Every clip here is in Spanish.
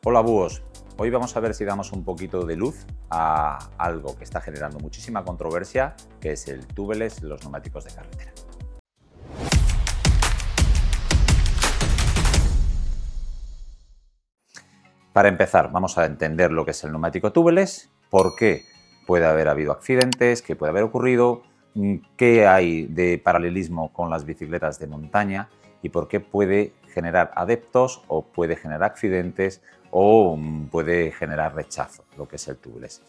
Hola búhos, hoy vamos a ver si damos un poquito de luz a algo que está generando muchísima controversia, que es el tubeless en los neumáticos de carretera. Para empezar, vamos a entender lo que es el neumático tubeless, por qué puede haber habido accidentes, qué puede haber ocurrido, qué hay de paralelismo con las bicicletas de montaña y por qué puede generar adeptos o puede generar accidentes o puede generar rechazo, lo que es el tubeless.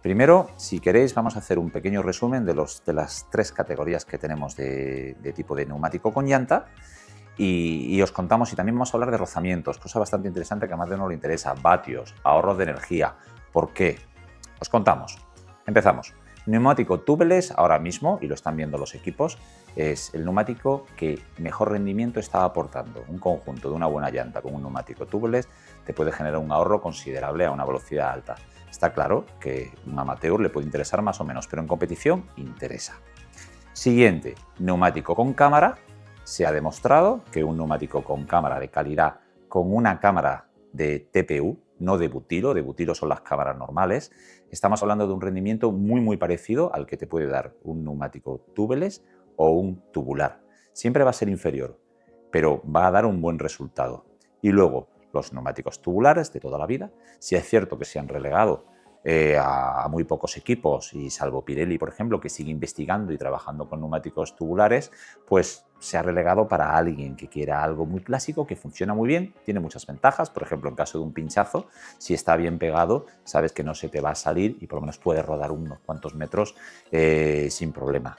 Primero, si queréis, vamos a hacer un pequeño resumen de las tres categorías que tenemos de tipo de neumático con llanta. Y os contamos, y también vamos a hablar de rozamientos, cosa bastante interesante que a más de uno le interesa, vatios, ahorros de energía. ¿Por qué? Os contamos. Empezamos. Neumático tubeless ahora mismo, y lo están viendo los equipos, es el neumático que mejor rendimiento está aportando. Un conjunto de una buena llanta con un neumático tubeless te puede generar un ahorro considerable a una velocidad alta. Está claro que a un amateur le puede interesar más o menos, pero en competición interesa. Siguiente, neumático con cámara. Se ha demostrado que un neumático con cámara de calidad, con una cámara de TPU, no de butilo son las cámaras normales, estamos hablando de un rendimiento muy parecido al que te puede dar un neumático tubeless o un tubular. Siempre va a ser inferior, pero va a dar un buen resultado. Y luego, los neumáticos tubulares de toda la vida, si es cierto que se han relegado a muy pocos equipos, y salvo Pirelli, por ejemplo, que sigue investigando y trabajando con neumáticos tubulares, pues se ha relegado para alguien que quiera algo muy clásico, que funciona muy bien, tiene muchas ventajas. Por ejemplo, en caso de un pinchazo, si está bien pegado, sabes que no se te va a salir y por lo menos puedes rodar unos cuantos metros sin problema.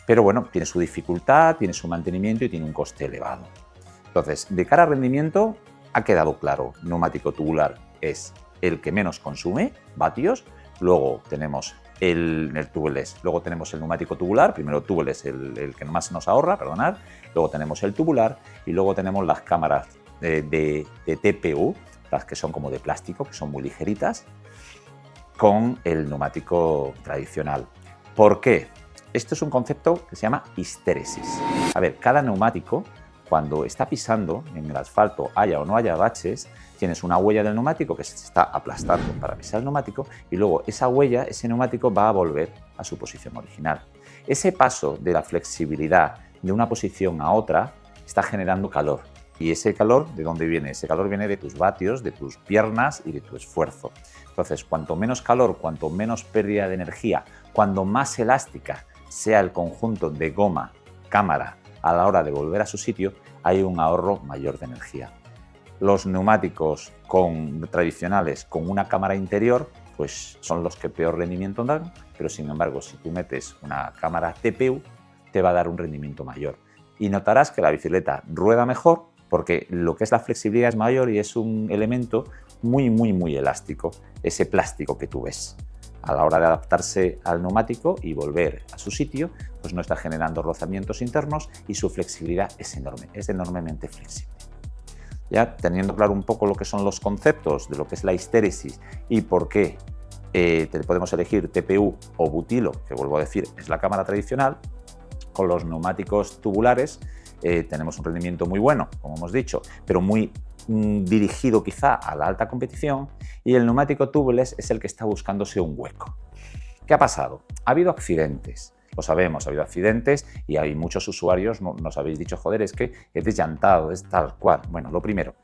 Pero bueno, tiene su dificultad, tiene su mantenimiento y tiene un coste elevado. Entonces, de cara a rendimiento, ha quedado claro, neumático tubular es el que menos consume vatios. Luego tenemos el tubeless, luego tenemos el neumático tubular, primero tubeless, el que más nos ahorra, perdonad, luego tenemos el tubular y luego tenemos las cámaras de TPU, las que son como de plástico, que son muy ligeritas, con el neumático tradicional. ¿Por qué? Esto es un concepto que se llama histéresis. A ver, cada neumático, cuando está pisando en el asfalto, haya o no haya baches, tienes una huella del neumático que se está aplastando para pisar el neumático y luego esa huella, ese neumático va a volver a su posición original. Ese paso de la flexibilidad de una posición a otra está generando calor. ¿Y ese calor de dónde viene? Ese calor viene de tus vatios, de tus piernas y de tu esfuerzo. Entonces, cuanto menos calor, cuanto menos pérdida de energía, cuanto más elástica sea el conjunto de goma, cámara, a la hora de volver a su sitio, hay un ahorro mayor de energía. Los neumáticos tradicionales con una cámara interior pues son los que peor rendimiento dan, pero sin embargo si tú metes una cámara TPU te va a dar un rendimiento mayor. Y notarás que la bicicleta rueda mejor porque lo que es la flexibilidad es mayor y es un elemento muy elástico, ese plástico que tú ves. A la hora de adaptarse al neumático y volver a su sitio, pues no está generando rozamientos internos y su flexibilidad es enorme, es enormemente flexible. Ya teniendo claro un poco lo que son los conceptos de lo que es la histéresis y por qué podemos elegir TPU o butilo, que vuelvo a decir es la cámara tradicional, con los neumáticos tubulares tenemos un rendimiento muy bueno, como hemos dicho, pero muy dirigido quizá a la alta competición, y el neumático tubeless es el que está buscándose un hueco. ¿Qué ha pasado? Ha habido accidentes. Lo sabemos, ha habido accidentes y hay muchos usuarios nos habéis dicho, joder, es que es desllantado, es tal cual. Bueno, lo primero,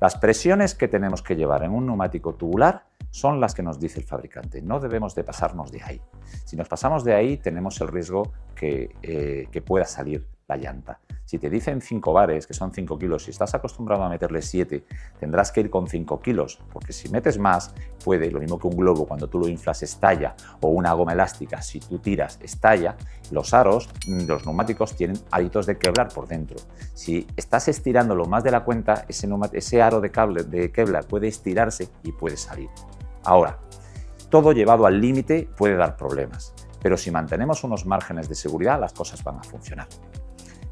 las presiones que tenemos que llevar en un neumático tubular son las que nos dice el fabricante. No debemos de pasarnos de ahí. Si nos pasamos de ahí, tenemos el riesgo que pueda salir la llanta. Si te dicen 5 bares, que son 5 kilos, si estás acostumbrado a meterle 7, tendrás que ir con 5 kilos, porque si metes más, puede, lo mismo que un globo, cuando tú lo inflas estalla, o una goma elástica, si tú tiras, estalla. Los aros, los neumáticos tienen aritos de Kevlar por dentro. Si estás estirándolo más de la cuenta, ese aro de Kevlar puede estirarse y puede salir. Ahora, todo llevado al límite puede dar problemas, pero si mantenemos unos márgenes de seguridad, las cosas van a funcionar.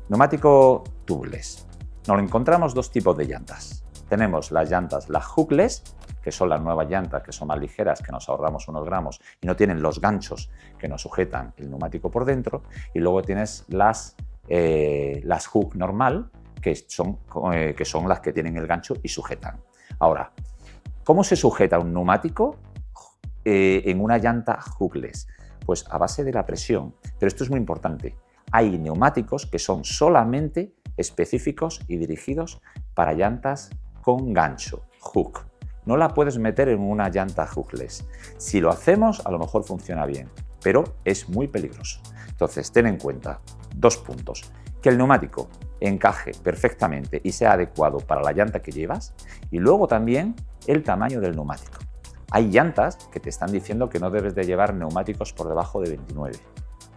Neumático tubeless. Nos encontramos dos tipos de llantas. Tenemos las llantas, las hookless, que son las nuevas llantas, que son más ligeras, que nos ahorramos unos gramos y no tienen los ganchos que nos sujetan el neumático por dentro. Y luego tienes las hook normal, que son las que tienen el gancho y sujetan. Ahora, ¿Cómo se sujeta un neumático en una llanta hookless? Pues a base de la presión. Pero esto es muy importante. Hay neumáticos que son solamente específicos y dirigidos para llantas con gancho, hook. No la puedes meter en una llanta hookless. Si lo hacemos, a lo mejor funciona bien, pero es muy peligroso. Entonces, ten en cuenta 2 puntos. Que el neumático encaje perfectamente y sea adecuado para la llanta que llevas, y luego también el tamaño del neumático. Hay llantas que te están diciendo que no debes de llevar neumáticos por debajo de 29.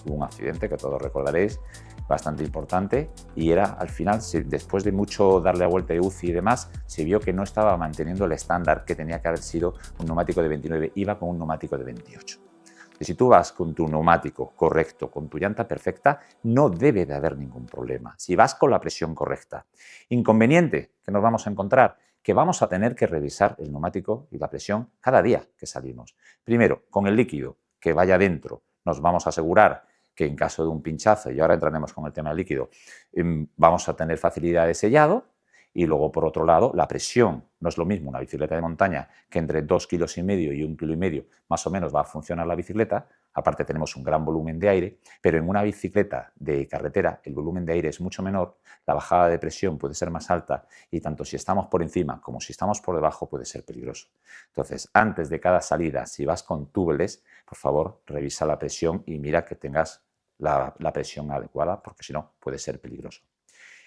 Hubo un accidente que todos recordaréis, bastante importante, y era al final, después de mucho darle la vuelta de UCI y demás, se vio que no estaba manteniendo el estándar que tenía que haber sido un neumático de 29, iba con un neumático de 28. Y si tú vas con tu neumático correcto, con tu llanta perfecta, no debe de haber ningún problema. Si vas con la presión correcta. Inconveniente que nos vamos a encontrar, que vamos a tener que revisar el neumático y la presión cada día que salimos. Primero, con el líquido que vaya dentro, nos vamos a asegurar que en caso de un pinchazo, y ahora entraremos con el tema del líquido, vamos a tener facilidad de sellado. Y luego, por otro lado, la presión. No es lo mismo una bicicleta de montaña, que entre 2,5 kilos y 1,5 kilos más o menos va a funcionar la bicicleta. Aparte tenemos un gran volumen de aire, pero en una bicicleta de carretera el volumen de aire es mucho menor, la bajada de presión puede ser más alta y tanto si estamos por encima como si estamos por debajo puede ser peligroso. Entonces, antes de cada salida, si vas con tubeless, por favor, revisa la presión y mira que tengas la presión adecuada, porque si no puede ser peligroso.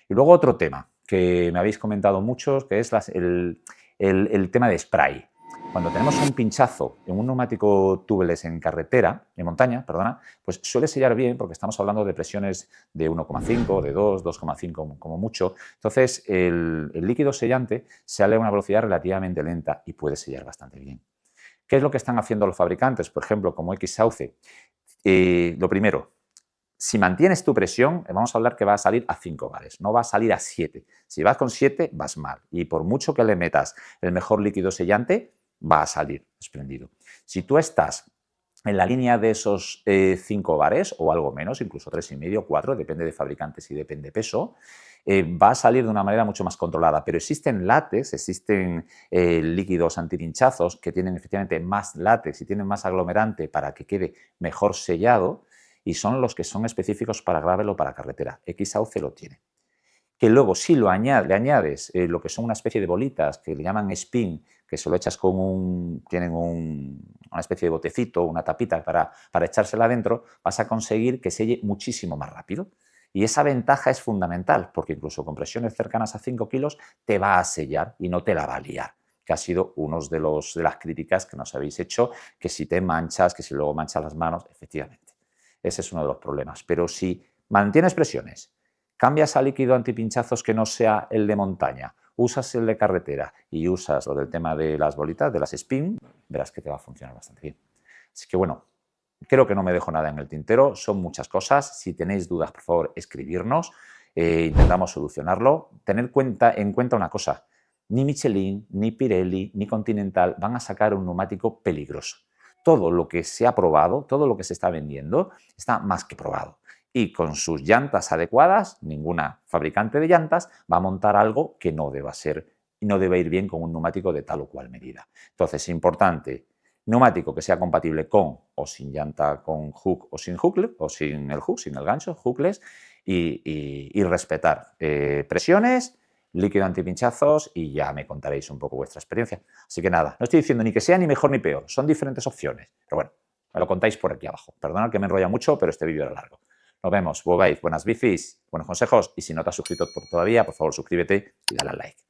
Y luego otro tema que me habéis comentado muchos, que es el tema de spray. Cuando tenemos un pinchazo en un neumático tubeless en carretera, en montaña, perdona, pues suele sellar bien porque estamos hablando de presiones de 1,5, de 2, 2,5 como mucho. Entonces, el líquido sellante sale a una velocidad relativamente lenta y puede sellar bastante bien. ¿Qué es lo que están haciendo los fabricantes? Por ejemplo, como X-Sauce. Lo primero, si mantienes tu presión, vamos a hablar que va a salir a 5 bares, no va a salir a 7. Si vas con 7, vas mal. Y por mucho que le metas el mejor líquido sellante, va a salir desprendido. Si tú estás en la línea de esos 5 bares o algo menos, incluso 3,5, 4, depende de fabricantes y depende de peso, va a salir de una manera mucho más controlada. Pero existen látex, existen líquidos antipinchazos que tienen efectivamente más látex y tienen más aglomerante para que quede mejor sellado, y son los que son específicos para gravel o para carretera. X-Sauce lo tiene. Que luego, si le añades lo que son una especie de bolitas que le llaman spin, que se lo echas con tienen una especie de botecito, una tapita para echársela adentro, vas a conseguir que selle muchísimo más rápido. Y esa ventaja es fundamental, porque incluso con presiones cercanas a 5 kilos te va a sellar y no te la va a liar, que ha sido una de las críticas que nos habéis hecho, que si te manchas, que si luego manchas las manos, efectivamente. Ese es uno de los problemas. Pero si mantienes presiones, cambias a líquido antipinchazos que no sea el de montaña, usas el de carretera y usas lo del tema de las bolitas, de las spin, verás que te va a funcionar bastante bien. Así que bueno, creo que no me dejo nada en el tintero, son muchas cosas. Si tenéis dudas, por favor, escribirnos, intentamos solucionarlo. Tener en cuenta una cosa, ni Michelin, ni Pirelli, ni Continental van a sacar un neumático peligroso. Todo lo que se ha probado, todo lo que se está vendiendo, está más que probado. Y con sus llantas adecuadas, ninguna fabricante de llantas va a montar algo que no deba ser y no debe ir bien con un neumático de tal o cual medida. Entonces, importante, neumático que sea compatible con o sin llanta con hook o sin hook, o sin el hook, sin el gancho, hookless, y respetar presiones, líquido antipinchazos, y ya me contaréis un poco vuestra experiencia. Así que nada, no estoy diciendo ni que sea ni mejor ni peor, son diferentes opciones. Pero bueno, me lo contáis por aquí abajo. Perdonad que me enrolla mucho, pero este vídeo era largo. Nos vemos, buenos bicis, buenos consejos, y si no te has suscrito todavía, por favor suscríbete y dale al like.